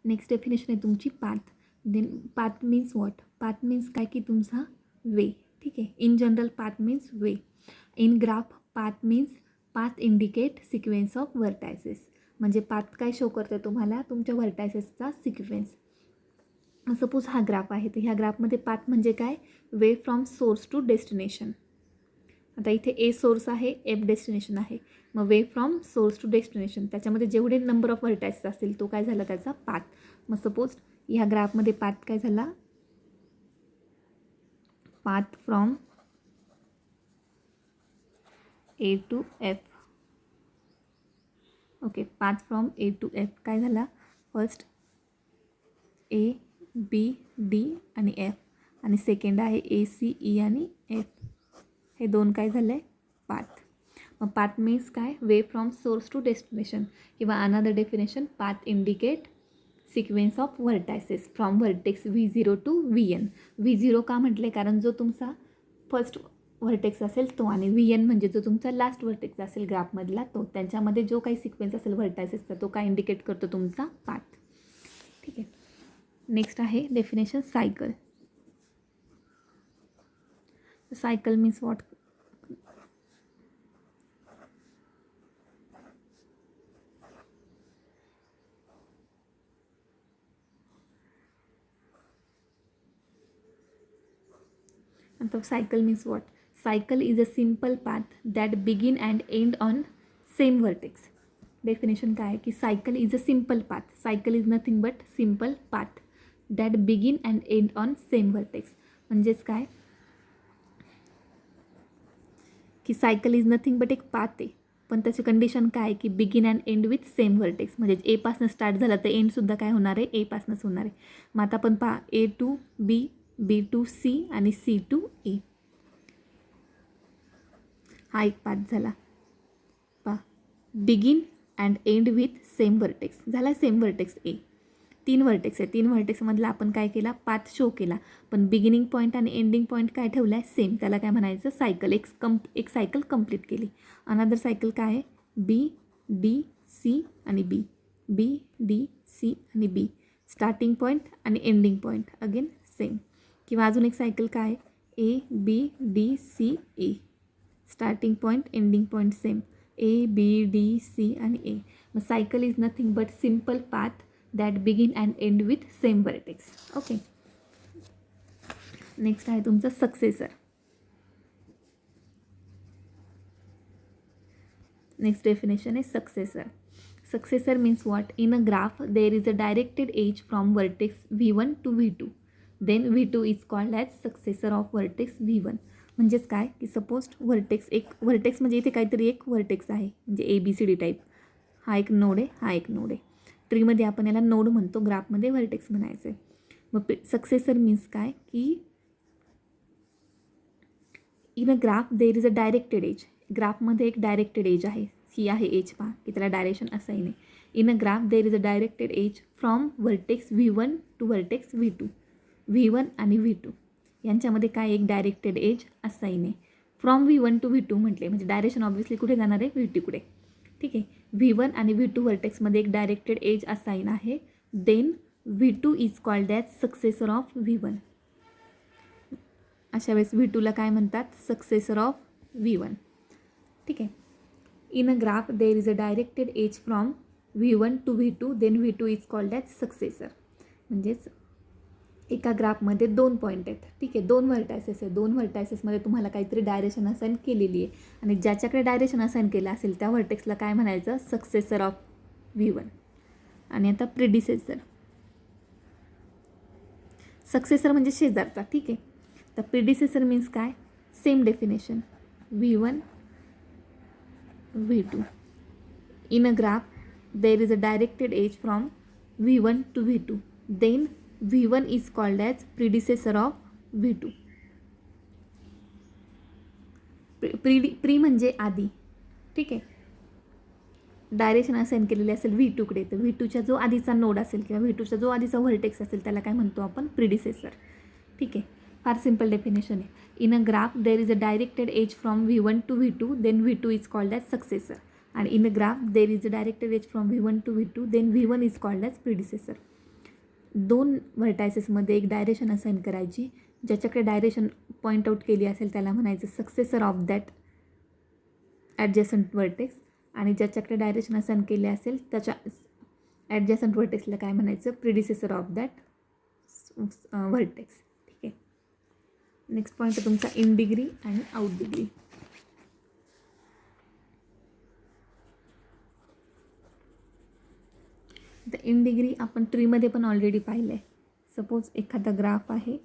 Next definition आहे तुमची path. Then path means what. Path means काय की तुमचा वे. ठीक आहे. In general path means way. In graph path means path indicate sequence of vertices. म्हणजे पाथ काय शो करते तुम्हाला तुमच्या व्हर्टायसेसचा सिक्वेन्स. सपोज हा ग्राफ आहे तर ह्या ग्राफमध्ये पाथ म्हणजे काय, way from source to destination. आता इथे ए सोर्स आहे, एफ डेस्टिनेशन आहे. मग way from source to destination त्याच्यामध्ये जेवढे नंबर ऑफ व्हर्टायसेस असतील तो काय झाला त्याचा पाथ. मग सपोज ह्या ग्राफमध्ये पाथ काय झाला, path from A to F. Okay, path from A to F काय झाला, फर्स्ट ए बी डी आणि एफ, आणि सेकंड आहे ए सी ई आणि एफ. हे दोन काय झालं आहे पाथ. मग पाथ मीन्स काय, way from source to destination. किंवा another definition, path indicate sequence of vertices from vertex V0 to VN. V0 का म्हटले, कारण जो तुमचा फर्स्ट व्हर्टेक्स असेल तो, आणि VN म्हणजे जो तुमचा लास्ट व्हर्टेक्स असेल ग्राफमधला तो, त्यांच्यामध्ये जो काही सिक्वेन्स असेल व्हर्टायसेसचा तो काय इंडिकेट करतो तुमचा पाथ. ठीक आहे. नेक्स्ट आहे definition cycle. Cycle means what. आता cycle means what. Cycle is a simple path that begin and end on same vertex. Definition काय आहे की cycle is a simple path. Cycle is nothing but simple path that begin and end on same vertex. म्हणजेच काय की cycle is nothing but एक path आहे, पण त्याची कंडिशन काय आहे की begin and end with same vertex. म्हणजे एपासनं स्टार्ट झाला तर एंडसुद्धा काय होणार आहे, एपासनंच होणार आहे. मग आता आपण पहा, A to B, B to C आणि सी टू ए. हा एक पाथ झाला. पहा, begin and end with same vertex झाला. सेम व्हर्टेक्स ए, तीन व्हर्टेक्स आहे. तीन व्हर्टेक्समधला आपण काय केला, पाथ शो केला, पण बिगिनिंग पॉईंट आणि एंडिंग पॉईंट काय ठेवला आहे सेम. त्याला काय म्हणायचं, सायकल. एक सायकल कंप्लीट केली. अनदर सायकल काय आहे, बी डी सी आणि बी, बी डी सी आणि बी, स्टार्टिंग पॉईंट आणि एंडिंग पॉईंट अगेन सेम. किंवा अजून एक सायकल काय आहे, A B D C A, starting point ending point same, A B D C आणि ए. मग cycle is nothing but simple path that begin and end with same vertex. Okay. Next आहे तुमचं successor. Next definition आहे successor. Successor means what. In a graph there is a directed edge from vertex V1 to V2. Then V2 is called as successor of vertex V1. म्हणजेच काय की suppose vertex, एक vertex म्हणजे इथे काहीतरी एक vertex आहे, म्हणजे ABCD टाईप. हा एक नोड आहे, हा एक नोड आहे. ट्रीमध्ये आपण याला नोड म्हणतो, ग्राफमध्ये व्हर्टेक्स म्हणायचं आहे. मग सक्सेसर मीन्स काय की in a graph there is a directed edge. ग्राफमध्ये एक डायरेक्टेड एज आहे, ही आहे एज. पहा की त्याला डायरेक्शन असाईन आहे. In a graph there is a directed edge from vertex V1 to vertex V2. V1 आणि V2 यांच्यामध्ये काय एक डायरेक्टेड एज असाईन आहे. फ्रॉम V1 टू V2 म्हटले म्हणजे डायरेक्शन ऑब्व्हियसली कुठे जाणार आहे, V2 कडे. ठीक आहे. V1 आणि V2 व्हर्टेक्समध्ये एक डायरेक्टेड एज असाईन आहे. Then V2 is called as successor of V1. अशा वेळेस V2ला काय म्हणतात, सक्सेसर ऑफ V1. ठीक आहे. In a graph there is a directed edge from V1 to V2. Then V2 is called as successor. म्हणजेच एका ग्राफमध्ये दोन पॉईंट आहेत. ठीक आहे, दोन व्हर्टायसेस आहे. दोन व्हर्टायसेसमध्ये तुम्हाला काहीतरी डायरेक्शन असाईन केलेली आहे, आणि ज्याच्याकडे डायरेक्शन असाईन केलं असेल त्या व्हर्टेक्सला काय म्हणायचं, सक्सेसर ऑफ V1. आणि आता प्रिडिसेसर. सक्सेसर म्हणजे शेजारचा. ठीक आहे. तर प्रिडिसेसर मीन्स काय, same definition, V1 V2. In a graph there is a directed edge from V1 to V2. Then V1 is called as predecessor of V2. Pre म्हणजे आधी. ठीक आहे. डायरेक्शन असाईन केलेली असेल V2 कडे, तर V2चा जो आधीचा नोड असेल किंवा V2चा जो आधीचा व्हर्टेक्स असेल त्याला काय म्हणतो आपण, प्रिडिसेसर. ठीक आहे. फार सिम्पल डेफिनेशन आहे. In a graph there is a directed edge from V1 to V2. Then V2 is called as successor. आणि in a graph there is a directed edge from V1 to V2. Then V1 is called as predecessor. 2 व्हर्टायसेसमध्ये एक direction assign करायची. ज्याच्याकडे direction point out केली असेल त्याला म्हणायचं successor of that ॲडजसंट vertex, आणि ज्याच्याकडे डायरेक्शन असाइन केले असेल त्याच्या ॲडजसंट व्हर्टेक्सला काय म्हणायचं, प्रिडिसेसर ऑफ दॅट व्हर्टेक्स. ठीक आहे. नेक्स्ट पॉईंट आहे तुमचा इन डिग्री आणि आउट डिग्री. तर इन डिग्री आपण ट्रीमध्ये पण ऑलरेडी पाहिलं आहे. सपोज एखादा ग्राफ आहे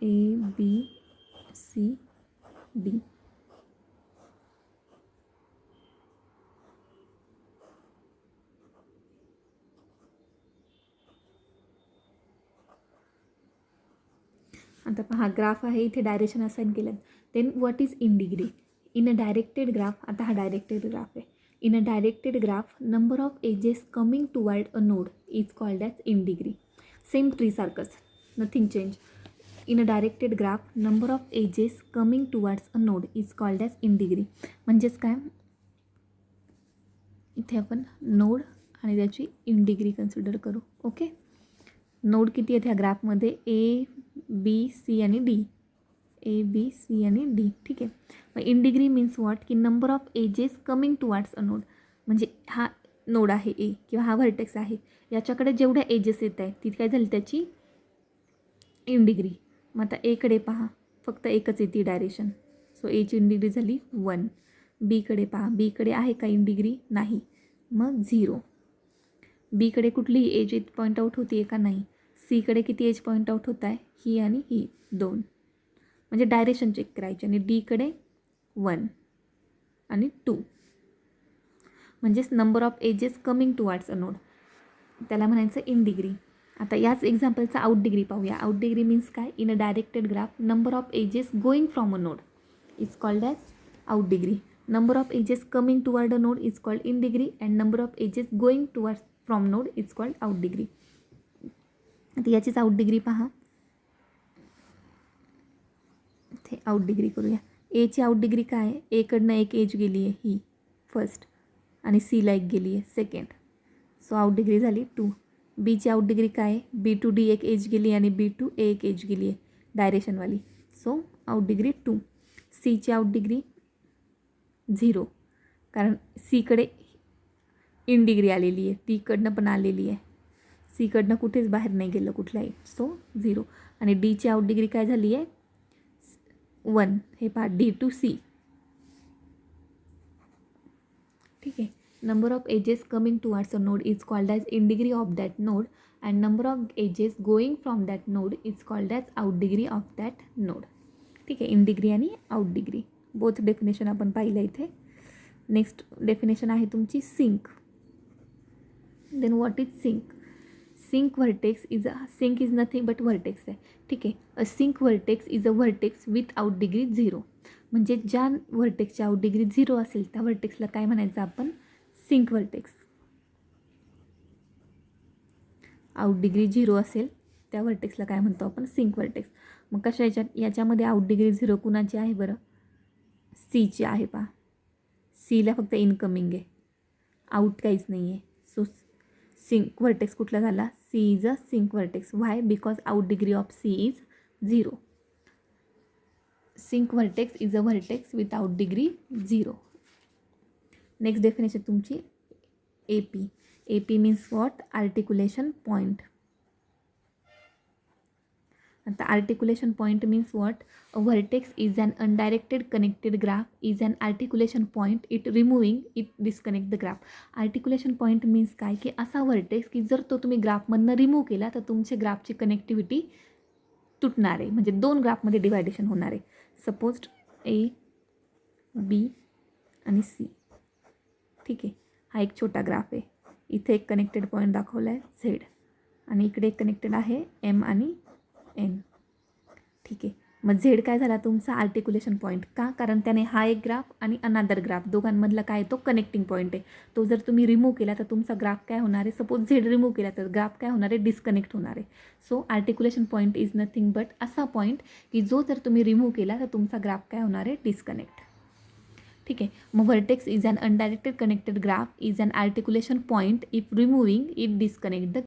ABCD, आता पहा ग्राफ आहे, इथे डायरेक्शन असाइन केलं. Then what is in degree? In a directed graph, आता हा डायरेक्टेड ग्राफ आहे. In a directed graph number of edges coming toward a node is called as in degree. Same tree सारखंच, nothing change. In a directed graph number of edges coming towards a node is called as in degree. म्हणजेच काय, इथे आपण node आणि त्याची in degree consider करू. Okay. Node किती आहेत ह्या ग्राफमध्ये? ABC आणि D. ABC आणि D. ठीक आहे. मग इन डिग्री मीन्स वॉट, की number of edges coming towards a node. म्हणजे हा नोड आहे A किंवा हा व्हर्टेक्स आहे, याच्याकडे जेवढ्या एजेस येत आहेत ती काय झाली त्याची इन डिग्री. मग आता Aकडे पहा, फक्त एकच येते डायरेक्शन, सो Aची इन डिग्री झाली 1. Bकडे पहा, Bकडे आहे का इन डिग्री? नाही, मग 0. Bकडे कुठलीही एज पॉईंट आउट होती आहे का? नाही. Cकडे किती एज पॉईंट आउट होत आहे? ही आणि ही 2. म्हणजे डायरेक्शन चेक करायची. आणि Dकडे 1 आणि 2. म्हणजेच number of edges coming towards a node, त्याला म्हणायचं इन डिग्री. आता याच एक्झाम्पलचा आउट डिग्री पाहूया. आउट डिग्री मीन्स काय? In a directed graph number of edges going from a node is called as out degree. Number of edges coming toward a node is called in degree, and number of edges going towards from node is called out degree. आता याचीच out degree पहा, इथे out degree करूया. Aची out degree काय आहे? Aकडनं एक edge गेली आहे ही फर्स्ट, आणि Cला एक गेली आहे सेकंड, सो आउट डिग्री झाली 2. Bची आउट डिग्री काय आहे? B टू D एक एज गेली आणि B टू A एक एज गेली आहे डायरेक्शनवाली, सो आउट डिग्री 2. Cची आउट डिग्री 0, कारण Cकडे इन डिग्री आलेली आहे, Dकडनं पण आलेली आहे, Cकडनं कुठेच बाहेर नाही गेलं कुठलाही, सो 0. आणि Dची आउट डिग्री काय झाली आहे? 1. हे पहा, D टू C. ठीक आहे. Number of edges coming towards a node is called as in degree of that node, and number of edges going from that node is called as out degree of that node. ठीक आहे. In degree आणि out degree both definition आपण पाहिलं इथे. Next definition आहे तुमची sink. Then what is sink? Sink vertex is nothing but vertex आहे. ठीक आहे. A sink vertex is a vertex with out degree 0. म्हणजे ज्या व्हर्टेक्सची आउट डिग्री 0 असेल त्या व्हर्टेक्सला काय म्हणायचं आपण? Sink vertex. आउट डिग्री 0 असेल त्या व्हर्टेक्सला काय म्हणतो आपण? Sink vertex. मग कशा याच्यामध्ये आउट डिग्री 0 कुणाची आहे बरं? Cची आहे पहा. Cला फक्त इनकमिंग आहे, आउट काहीच नाही आहे, सो सिंक व्हर्टेक्स कुठला झाला? C is a sink vertex. Why? Because out degree of C is 0. Sink vertex is a vertex with out degree 0. Next definition तुमची AP. AP means what? Articulation point. आता articulation point means what? A vertex is an undirected connected graph is an articulation point it removing it disconnect the graph. Articulation point means काय? की असा vertex की जर तो तुम्ही ग्राफमधनं remove केला तर तुमच्या ग्राफची कनेक्टिव्हिटी तुटणार आहे, म्हणजे 2 ग्राफमध्ये डिवायडेशन होणार आहे. सपोज A, B आणि C. ठीक आहे. हा एक छोटा ग्राफ आहे. इथे एक कनेक्टेड पॉईंट दाखवला आहे Z, आणि इकडे एक कनेक्टेड आहे M आणि N. ठीक आहे. मग Z काय झाला तुमचा? आर्टिक्युलेशन पॉईंट. का? कारण त्याने हा एक ग्राफ आणि अनादर ग्राफ दोघांमधला काय तो कनेक्टिंग पॉईंट आहे. तो जर तुम्ही रिमूव्ह केला तर तुमचा ग्राफ काय होणार आहे? सपोज Z रिमूव्ह केला तर ग्राफ काय होणार आहे? डिस्कनेक्ट होणार आहे. So articulation point is nothing but असा पॉईंट की जो जर तुम्ही रिमूव्ह केला तर तुमचा ग्राफ काय होणार आहे? डिस्कनेक्ट. ठीक आहे. मग vertex is an undirected connected graph is an articulation point if removing it disconnect the